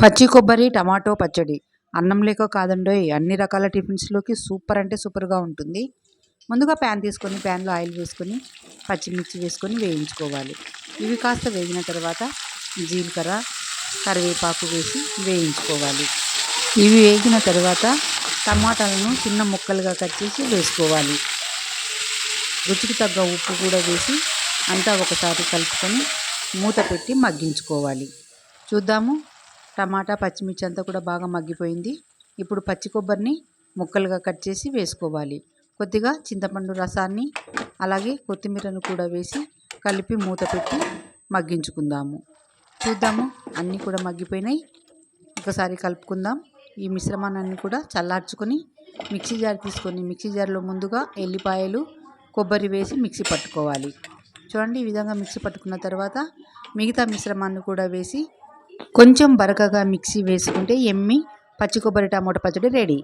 పచ్చి కొబ్బరి టమాటో పచ్చడి అన్నం లేక కాదండోయ్, అన్ని రకాల టిఫిన్స్లోకి సూపర్ అంటే సూపర్గా ఉంటుంది. ముందుగా ప్యాన్ తీసుకొని ప్యాన్లో ఆయిల్ వేసుకొని పచ్చిమిర్చి వేసుకొని వేయించుకోవాలి. ఇవి కాస్త వేగిన తర్వాత జీలకర్ర కరివేపాకు వేసి వేయించుకోవాలి. ఇవి వేగిన తర్వాత టమాటాలను చిన్న ముక్కలుగా కట్ చేసి వేసుకోవాలి. రుచికి తగ్గ ఉప్పు కూడా వేసి అంతా ఒకసారి కలుపుకొని మూత పెట్టి మగ్గించుకోవాలి. చూద్దాము, టమాటా పచ్చిమిర్చి అంతా కూడా బాగా మగ్గిపోయింది. ఇప్పుడు పచ్చి కొబ్బరిని ముక్కలుగా కట్ చేసి వేసుకోవాలి. కొద్దిగా చింతపండు రసాన్ని అలాగే కొత్తిమీరను కూడా వేసి కలిపి మూత పెట్టి మగ్గించుకుందాము. చూద్దాము, అన్నీ కూడా మగ్గిపోయినాయి. ఒకసారి కలుపుకుందాం. ఈ మిశ్రమాన్ని కూడా చల్లార్చుకొని మిక్సీ జార్ తీసుకొని మిక్సీ జార్లో ముందుగా ఎల్లిపాయలు కొబ్బరి వేసి మిక్సీ పట్టుకోవాలి. చూడండి, ఈ విధంగా మిక్సీ పట్టుకున్న తర్వాత మిగతా మిశ్రమాన్ని కూడా వేసి కొంచెం బరకగా మిక్సీ వేసుకుంటే ఎమ్మి పచ్చి కొబ్బరి టమాటో పచ్చడి రెడీ.